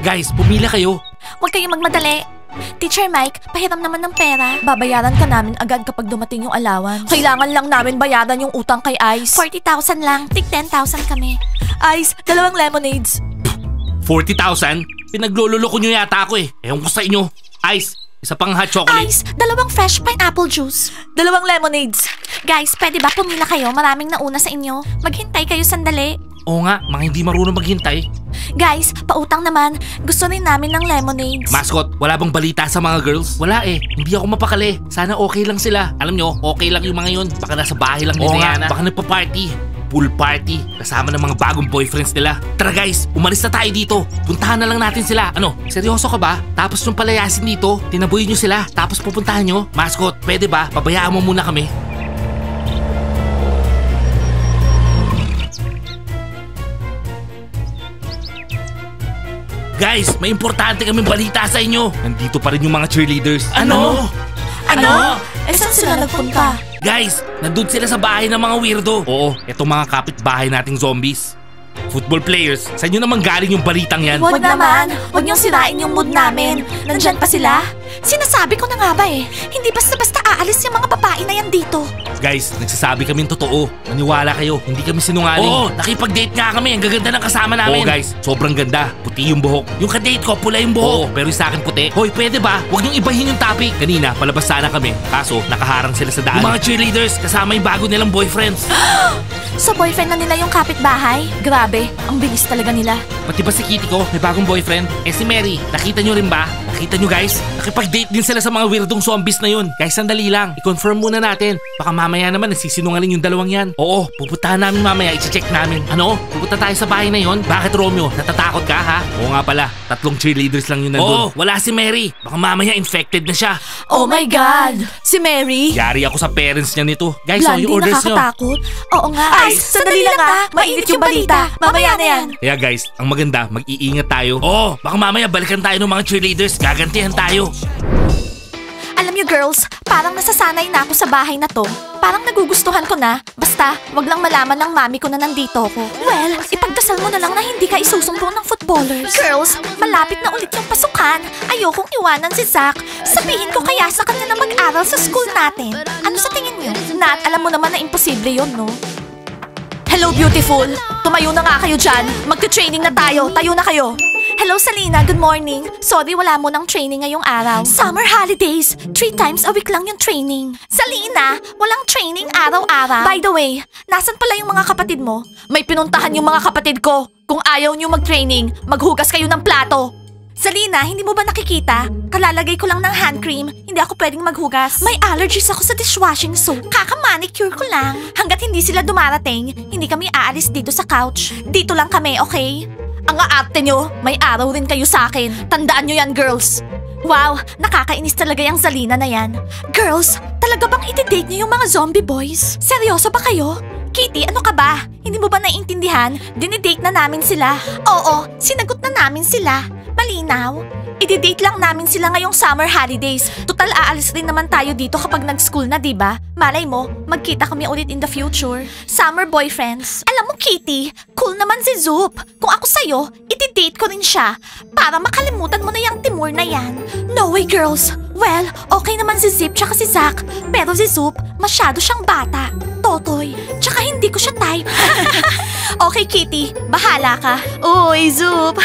Guys, pumila kayo. Huwag kayong magmadali. Teacher Mike, pahiram naman ng pera. Babayaran ka namin agad kapag dumating yung allowance. Kailangan lang namin bayaran yung utang kay Ice. 40,000 lang. Tig 10,000 kami. Ice, 2 lemonades. 40,000? Pinaglololoko nyo yata ako eh. Ewan ko sa inyo. Ice, isa pang hot chocolate. Ice, 2 fresh pineapple juice. 2 lemonades. Guys, pwede ba pumila kayo? Maraming nauna sa inyo. Maghintay kayo sandali. Oo nga, mga hindi marunong maghintay. Guys, pautang naman. Gusto rin namin ng lemonades. Mascot, wala bang balita sa mga girls? Wala eh, hindi ako mapakali. Sana okay lang sila. Alam nyo, okay lang yung mga yun. Baka nasa bahay lang ni Diana. Baka nagpa-party. Pool party. Kasama ng mga bagong boyfriends nila. Tara guys, umalis na tayo dito. Puntahan na lang natin sila. Ano, seryoso ka ba? Tapos yung palayasin dito, tinaboy nyo sila. Tapos pupuntahan nyo. Mascot, pwede ba? Pabayaan mo muna kami. Guys, may importante kaming balita sa inyo. Nandito pa rin yung mga cheerleaders. Ano? Saan sila nagpunta? Guys, nandun sila sa bahay ng mga weirdo. Oo, etong mga kapitbahay nating zombies. Football players, sa inyo naman galing yung balitang yan? Huwag naman. Huwag niyong sirain yung mood namin. Nandyan pa sila? Sinasabi ko na nga ba eh. Hindi basta-basta aalis yung mga babae na yan dito. Guys, nagsasabi kami totoo. Maniwala kayo, hindi kami sinungaling. Oo, nakipag-date nga kami. Ang gaganda ng kasama namin. Oo guys, sobrang ganda. Puti yung buhok. Yung kadate ko, pula yung buhok. Oo, pero yung sa akin puti. Hoy, pwede ba? Huwag niyong ibahin yung topic. Kanina, palabas sana kami. Kaso, nakaharang sila sa daan. Yung mga cheerleaders, kasama yung bago nilang boyfriends. So boyfriend na nila yung kapitbahay? Grabe, ang bilis talaga nila. Pati ba si Kitty ko, may bagong boyfriend? Si Mary, nakita nyo rin ba? Nakita nyo guys? Nakipag-date din sila sa mga weirdong zombies na yun. Guys, sandali lang. I-confirm muna natin. Baka mamaya naman nagsisinungaling yung dalawang yan. Oo, pupuntahan namin mamaya. I-check namin. Ano? Pupunta tayo sa bahay na yon? Bakit Romeo? Natatakot ka ha? Oo nga pala. 3 cheerleaders lang yun nandun. Oo, wala si Mary. Baka mamaya infected na siya. Oh my God! Si Mary? Yari ako sa parents niya nito. Guys, so Blondie, yung orders nyo. nakakatakot. Oo nga. Ice, sandali lang ha. Mainit yung balita. Mamaya na yan. Kaya guys, ang maganda, mag-iingat tayo. Oo, baka mamaya balikan tayo ng mga cheerleaders. Gagantihan tayo. Alam niyo girls, parang nasasanay na ako sa bahay na to. Parang nagugustuhan ko na. Basta, wag lang malaman ng mami ko na nandito ako. Well, ipagdasal mo na lang na hindi ka isusumbong ng footballers. Girls, malapit na ulit yung pasukan. Ayokong iwanan si Zach. Sabihin ko kaya sa kanya na mag-aral sa school natin. Ano sa tingin niyo? Nat, alam mo naman na imposible yun, no? Hello, beautiful. Tumayo na nga kayo dyan. Magte-training na tayo. Tayo na kayo. Hello, Salina. Good morning. Sorry, wala mo ng training ngayong araw. Summer holidays. 3 times a week lang yung training. Salina, walang training araw-araw. By the way, nasan pala yung mga kapatid mo? May pinuntahan yung mga kapatid ko. Kung ayaw nyo mag-training, maghugas kayo ng plato. Salina, hindi mo ba nakikita? Kalalagay ko lang ng hand cream. Hindi ako pwedeng maghugas. May allergies ako sa dishwashing soap. Kaka-manicure ko lang. Hanggat hindi sila dumarating, hindi kami aalis dito sa couch. Dito lang kami, okay? Ang aarte nyo, may araw rin kayo sa akin. Tandaan nyo yan, girls. Wow, nakakainis talaga yung Zalina na yan. Girls, talaga bang iti-date nyo yung mga zombie boys? Seryoso ba kayo? Kitty, ano ka ba? Hindi mo ba naiintindihan? Dinidate na namin sila. Oo, sinagot na namin sila. Malinaw? I-date lang namin sila ngayong summer holidays. Total aalis rin naman tayo dito kapag nag-school na, diba? Malay mo, magkita kami ulit in the future. Summer boyfriends. Alam mo, Kitty, cool naman si Zoop. Kung ako sa'yo, i-date ko rin siya. Para makalimutan mo na yung Timur na yan. No way, girls. Well, okay naman si Zip tsaka si Zach. Pero si Zoop, masyado siyang bata. Totoy. Tsaka hindi ko siya type. Okay, Kitty. Bahala ka. Uy, Zoop.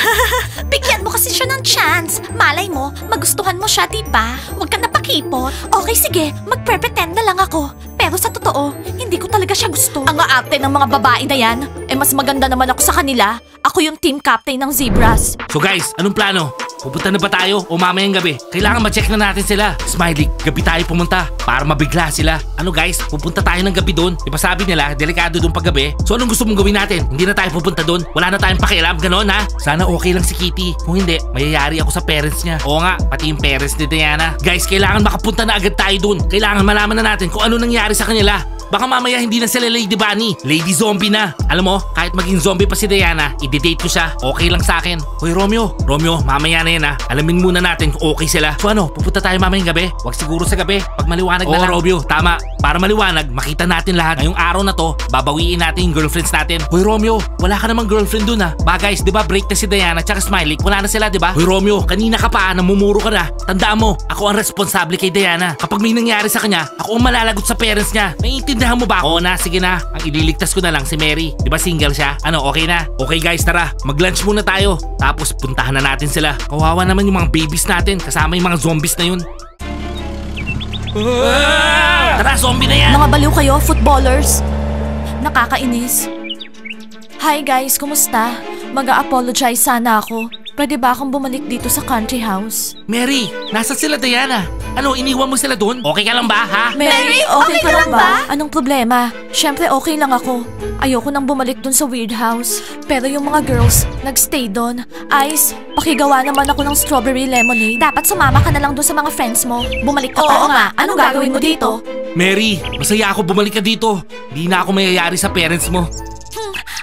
Bigyan mo kasi siya ng chance. Malay mo, magustuhan mo siya, diba? Huwag ka napakipot. Okay, sige. Magpre-pretend na lang ako. Pero sa totoo, hindi ko talaga siya gusto. Ang aarte ng mga babae na yan, mas maganda naman ako sa kanila. Ako yung team captain ng Zebras. So guys, anong plano? Pupunta na ba tayo o mamayang gabi? Kailangan ma-check na natin sila. Smiley, gabi tayo pumunta para mabigla sila. Ano guys, pupunta tayo ng gabi doon. Diba sabi nila, delikado doon pag gabi? So anong gusto mong gawin natin? Hindi na tayo pupunta doon? Wala na tayong pakialam, ganon ha? Sana okay lang si Kitty. Kung hindi, mayayari ako sa parents niya. Oo nga, pati yung parents ni Diana. Guys, kailangan makapunta na agad tayo doon. Kailangan malaman na natin kung ano nangyari sa kanila. baka mamaya hindi na sila Lady Bunny. Lady Zombie na. Alam mo, kahit maging zombie pa si Diana, i-date ko siya. Okay lang sa akin. Hoy Romeo, mamaya na yan ha. Alamin muna natin kung okay sila. So ano, pupunta tayo mamayang gabi? Wag siguro sa gabi, pag maliwanag na lang. Romeo, tama. Para maliwanag, makita natin lahat. Ngayong araw na to, babawiin natin yung girlfriends natin. Hoy Romeo, wala ka namang girlfriend dun ha. Ba guys, di ba break na si Diana tsaka Smiley? Wala na sila, di ba? Hoy Romeo, kanina ka pa, namumuro ka na. Tandaan mo, ako ang responsable kay Diana. Kapag may nangyari sa kanya, ako ang malalagot sa parents niya. Naiintindihan mo ba? Oo na, sige na. Ang ililigtas ko na lang si Mary. Di ba single siya? Ano, okay na? Okay guys, tara. Mag-lunch muna tayo. Tapos puntahan na natin sila. Kawawa naman yung mga babies natin. Kasama yung mga zombies na yun. Tara, zombie na yan! Mga baliw kayo, footballers. Nakakainis. Hi guys, kumusta? Mag-a-apologize sana ako. Pwede ba akong bumalik dito sa country house? Mary, nasa sila Diana? Ano, iniwan mo sila doon? Okay ka lang ba, ha? Mary, okay ka lang ba? Anong problema? Siyempre okay lang ako. Ayoko nang bumalik dun sa weird house. Pero yung mga girls, nagstay doon. Ice, pakigawa naman ako ng strawberry lemonade. Dapat sumama ka na lang dun sa mga friends mo. Bumalik ka pa. Oo nga, anong gagawin mo dito? Mary, masaya ako bumalik ka dito. Hindi na ako mayayari sa parents mo.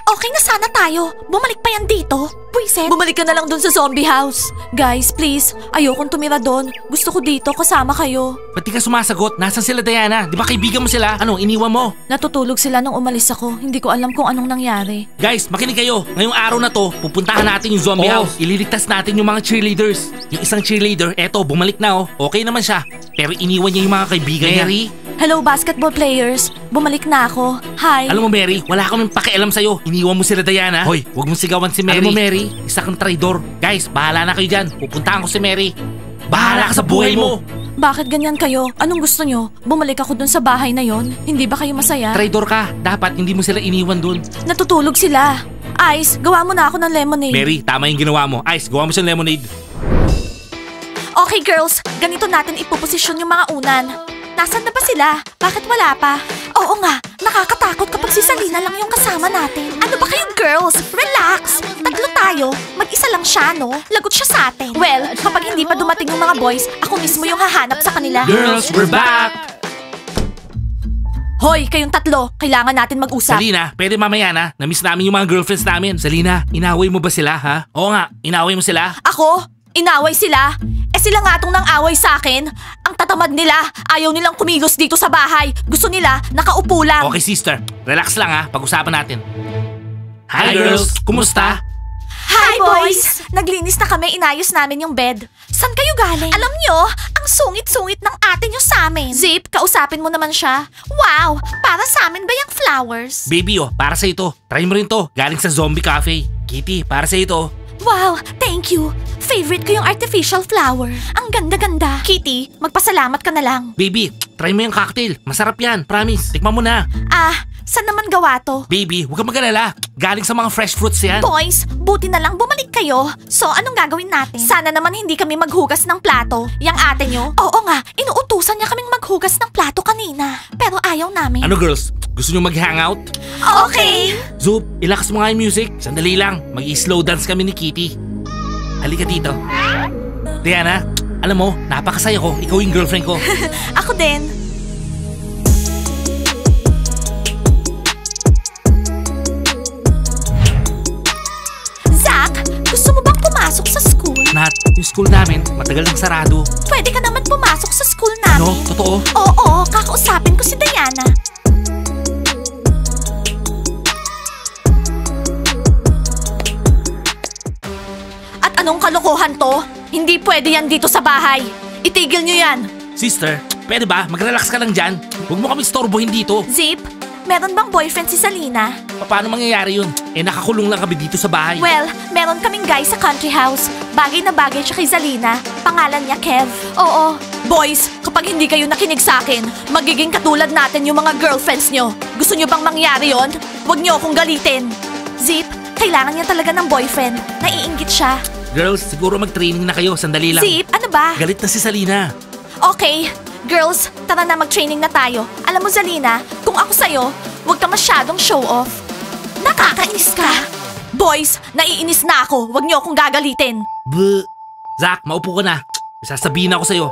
Okay na sana tayo. Bumalik pa yan dito. Buisit. Bumalik ka na lang dun sa zombie house. Guys, please. Ayokong tumira doon. Gusto ko dito kasama kayo. Ba't di ka sumasagot? Nasaan sila Diana? Di ba kaibigan mo sila? Ano, iniwan mo? Natutulog sila nung umalis ako. Hindi ko alam kung anong nangyari. Guys, makinig kayo. Ngayong araw na to, pupuntahan natin yung zombie house. Ililigtas natin yung mga cheerleaders. Yung isang cheerleader, eto, bumalik na oh. Okay naman siya. Pero iniwan niya yung mga kaibigan niya. Mary? Hello, basketball players. Bumalik na ako. Hi. Alam mo, Mary, wala kaming pakialam sa'yo. Iniwan mo sila Diana. Hoy, huwag mong sigawan si Mary. Alam mo, Mary, isa kang traidor. Guys, bahala na kayo dyan. Pupuntahan ko si Mary. Bahala ka sa buhay mo. Bakit ganyan kayo? Anong gusto nyo? Bumalik ako dun sa bahay na yon? Hindi ba kayo masaya? Traidor ka. Dapat hindi mo sila iniwan dun. Natutulog sila. Ice, gawa mo na ako ng lemonade. Mary, tama yung ginawa mo. Ice, gawa mo siyang lemonade. Okay girls, ganito natin ipoposisyon yung mga unan. Nasaan na ba sila? Bakit wala pa? Oo nga, nakakatakot kapag si Salina lang yung kasama natin. Ano ba kayo girls? Relax! Tatlo tayo. Mag-isa lang siya, no? Lagot siya sa atin. Well, kapag hindi pa dumating yung mga boys, ako mismo yung hahanap sa kanila. Girls, we're back! Hoy, kayong tatlo, kailangan natin mag-usap. Salina, pwede mamaya na. Namiss namin yung mga girlfriends namin. Salina, inaway mo ba sila, ha? Oo nga, inaway mo sila? Ako? Inaway sila? Sila nga tong nang away sa akin. Ang tatamad nila. Ayaw nilang kumilos dito sa bahay. Gusto nila, nakaupo lang. Okay sister, relax lang ha. Pag-usapan natin. Hi girls, kumusta? Hi boys! Naglinis na kami, inayos namin yung bed. San kayo galing? Alam nyo, ang sungit-sungit ng ate nyo sa amin. Zip, kausapin mo naman siya. Wow, para sa amin ba yung flowers? Baby oh, para sa ito. Try mo rin to. Galing sa zombie cafe. Kitty, para sa ito. Wow, thank you. Favorite ko yung artificial flower. Ang ganda-ganda. Kitty, magpasalamat ka na lang. Baby, try mo yung cocktail. Masarap yan, promise. Tikman mo na. Saan naman gawa to? Baby, huwag kang mag-alala. Galing sa mga fresh fruits yan. Boys, buti na lang bumalik kayo. So, anong gagawin natin? Sana naman hindi kami maghugas ng plato. Yang ate nyo? Oo nga, inuutusan niya kaming maghugas ng plato kanina. Pero ayaw namin. Ano girls? Gusto nyo mag-hangout? Okay! Zoop, ilakas mo nga yung music. Sandali lang, mag-i-slow dance kami ni Kitty. Halika dito. Diana, alam mo, napakasaya ko. Ikaw yung girlfriend ko. Ako din. Zach, gusto mo bang pumasok sa school? Nat, yung school namin, matagal nang sarado. Pwede ka naman pumasok sa school namin. No, totoo? Oo, kakausapin ko si Diana. Anong kalokohan to? Hindi pwede yan dito sa bahay. Itigil nyo yan. Sister, pwede ba? Mag-relax ka lang dyan. Huwag mo kami istorbohin dito. Zip, meron bang boyfriend si Salina? Paano mangyayari yun? Nakakulong lang kami dito sa bahay. Well, meron kaming guy sa country house. Bagay na bagay siya kay Zalina. Pangalan niya Kev. Oo. Boys, kapag hindi kayo nakinig sa akin, magiging katulad natin yung mga girlfriends nyo. Gusto nyo bang mangyari yon? Huwag nyo akong galitin. Zip, kailangan niya talaga ng boyfriend. Naiinggit siya. Girls, siguro mag-training na kayo. Sandali lang. Zip, ano ba? Galit na si Salina. Okay, girls, tara na mag-training na tayo. Alam mo, Zalina, kung ako sa'yo, huwag ka masyadong show off. Nakakainis ka. Boys, naiinis na ako. Huwag niyo akong gagalitin. Zach, maupo ka na. Sasabihin ako sa'yo.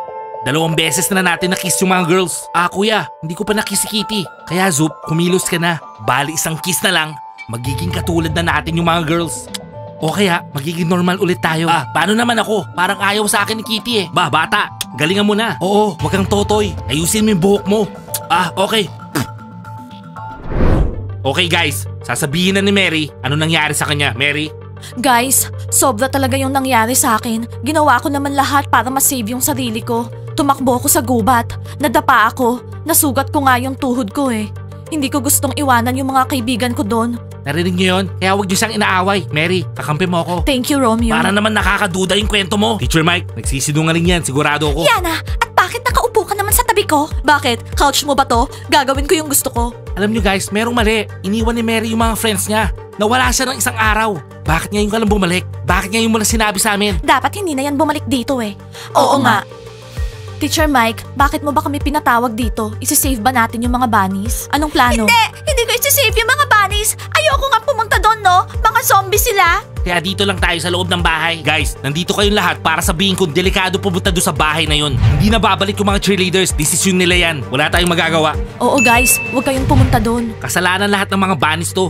2 beses na natin na-kiss yung mga girls. Kuya, hindi ko pa na-kiss si Kitty. Kaya Zoop, kumilos ka na. Bali isang kiss na lang, magiging katulad na natin yung mga girls. O kaya, magiging normal ulit tayo. Paano naman ako? Parang ayaw sa akin ni Kitty eh. Bata, galingan mo na. Oo, wag kang totoy. Ayusin mo yung buhok mo. Okay. Okay guys, sasabihin na ni Mary ano nangyari sa kanya. Mary? Guys, sobra talaga yung nangyari sa akin. Ginawa ko naman lahat para masave yung sarili ko. Tumakbo ako sa gubat. Nadapa ako. Nasugat ko nga yung tuhod ko eh. Hindi ko gustong iwanan yung mga kaibigan ko doon. Narinig niyo yun? Kaya huwag niyo siyang inaaway. Mary, kakampi mo ako. Thank you, Romeo. Para naman nakakaduda yung kwento mo. Teacher Mike, nagsisinungaling yan. Sigurado ako. Yana, at bakit nakaupo ka naman sa tabi ko? Bakit? Couch mo ba to? Gagawin ko yung gusto ko. Alam niyo guys, merong mali. Iniwan ni Mary yung mga friends niya. Nawala siya ng isang araw. Bakit ngayon ka lang bumalik? Bakit ngayon mo lang sinabi sa amin? Dapat hindi na yan bumalik dito eh. Oo nga. Teacher Mike, bakit mo ba kami pinatawag dito? Isisave ba natin yung mga bunnies? Anong plano? Hindi ko isisave yung mga bunnies. Ayoko nga pumunta doon, no? Mga zombie sila. Kaya dito lang tayo sa loob ng bahay. Guys, nandito kayong lahat para sabihin kung delikado pumunta doon sa bahay na yun. Hindi na babalik yung mga cheerleaders. Desisyon nila yan. Wala tayong magagawa. Oo guys, huwag kayong pumunta doon. Kasalanan lahat ng mga bunnies to.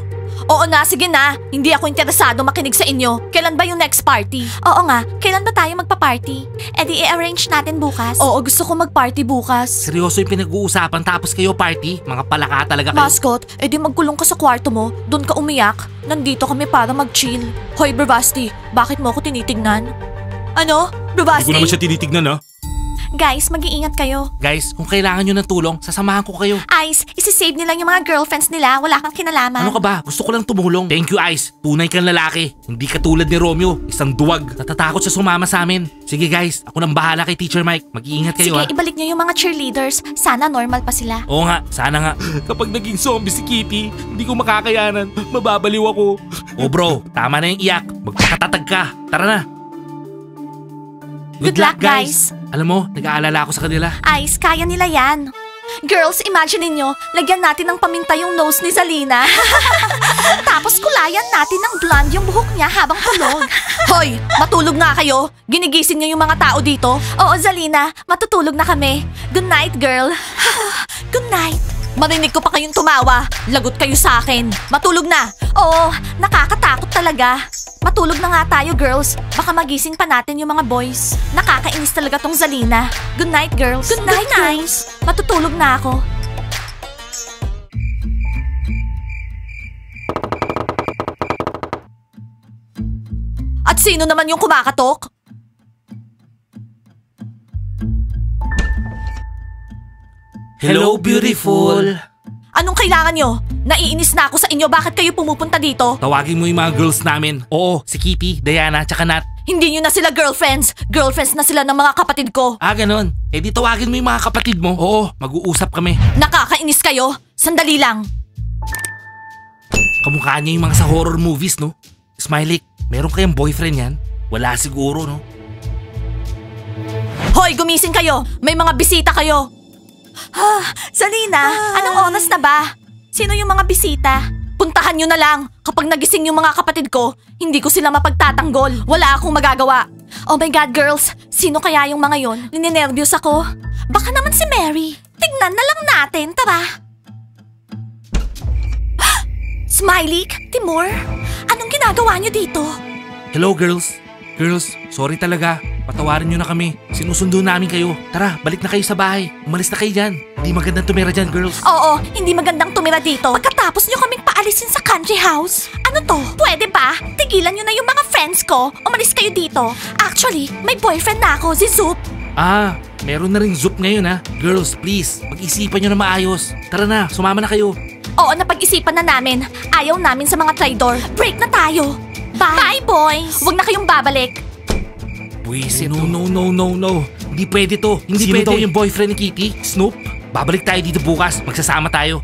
Oo na, sige na. Hindi ako interesado makinig sa inyo. Kailan ba yung next party? Oo nga, kailan ba tayo magpa-party? I-arrange natin bukas. Oo, gusto ko mag-party bukas. Seryoso yung pinag-uusapan tapos kayo party? Mga palaka talaga kayo. Mascot, edi magkulong ka sa kwarto mo. Doon ka umiyak. Nandito kami para mag-chill. Hoy, Bravasti, bakit mo ako tinitignan? Ano? Bravasti? Hindi ko naman siya tinitignan Guys, mag-iingat kayo. Guys, kung kailangan nyo ng tulong, sasamahan ko kayo. Ice, isisave nila yung mga girlfriends nila. Wala kang kinalaman. Ano ka ba? Gusto ko lang tumulong. Thank you, Ice. Tunay kang lalaki. Hindi katulad ni Romeo. Isang duwag. Natatakot siya sumama sa amin. Sige guys, ako nang bahala kay Teacher Mike. Mag-iingat kayo. Sige, ibalik niyo yung mga cheerleaders. Sana normal pa sila. Oo nga, sana nga. Kapag naging zombie si Kitty, hindi ko makakayanan. Mababaliw ako. Oh bro, tama na yung iyak. Magpakatatag ka. Tara na. Good luck, guys. Alam mo, nag-aalala ako sa kanila. Ice, kaya nila yan. Girls, imagine ninyo, lagyan natin ng paminta yung nose ni Zalina. Tapos kulayan natin ng blonde yung buhok niya habang tulog. Hoy, matulog nga kayo. Ginigising niyo yung mga tao dito. Oo, Zalina, matutulog na kami. Good night, girl. Good night. Marinig ko pa kayong tumawa. Lagot kayo sa akin. Matulog na. Oo, nakakatakot talaga. Matulog na nga tayo, girls. Baka magising pa natin yung mga boys. Nakakainis talaga tong Zalina. Good night, girls. Good night, girls. Matutulog na ako. At sino naman yung kumakatok? Hello, beautiful. Anong kailangan nyo? Naiinis na ako sa inyo. Bakit kayo pumupunta dito? Tawagin mo yung mga girls namin. Oo, si Kitty, Diana, tsaka Nat. Hindi nyo na sila girlfriends. Girlfriends na sila ng mga kapatid ko. Ganon. Eh di tawagin mo yung mga kapatid mo. Oo, mag-uusap kami. Nakakainis kayo. Sandali lang. Kamukha niya yung mga sa horror movies, no? Smiley, meron kayang boyfriend yan? Wala siguro, no? Hoy, gumising kayo. May mga bisita kayo. Zalina, anong oras na ba? Sino yung mga bisita? Puntahan nyo na lang. Kapag nagising yung mga kapatid ko, hindi ko sila mapagtatanggol. Wala akong magagawa. Oh my God, girls. Sino kaya yung mga yon? Nininervyos ako. Baka naman si Mary. Tignan na lang natin, tara. Smiley, Timur, anong ginagawa nyo dito? Hello, girls. Girls, sorry talaga. Patawarin nyo na kami. Sinusundo namin kayo. Tara, balik na kayo sa bahay. Umalis na kayo dyan. Hindi magandang tumira dyan, girls. Oo, hindi magandang tumira dito. Pagkatapos nyo kaming paalisin sa country house. Ano to? Pwede ba? Tigilan nyo na yung mga friends ko. Umalis kayo dito. Actually, may boyfriend na ako, si Zoop. Meron na ring Zoop ngayon ha. Girls, please, pag-isipan nyo na maayos. Tara na, sumama na kayo. Oo, napag-isipan na namin. Ayaw namin sa mga traitor. Break na tayo. Bye, boys. Huwag na kayong babalik. Buisit. No. Hindi pwede to. Hindi pwede. Daw yung boyfriend ni Kitty? Snoop? Babalik tayo dito bukas. Magsasama tayo.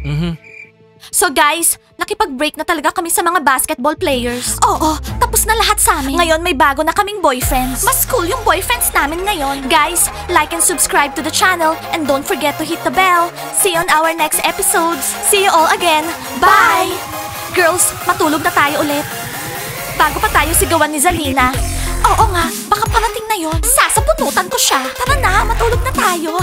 So guys, nakipag-break na talaga kami sa mga basketball players. Oo, tapos na lahat sa amin. Ngayon may bago na kaming boyfriends. Mas cool yung boyfriends namin ngayon. Guys, like and subscribe to the channel and don't forget to hit the bell. See you on our next episodes. See you all again. Bye! Girls, matulog na tayo ulit. Bago pa tayo sigawan ni Zalina. Oo nga, baka parating na yon. Sasabunutan ko siya. Tara na, matulog na tayo.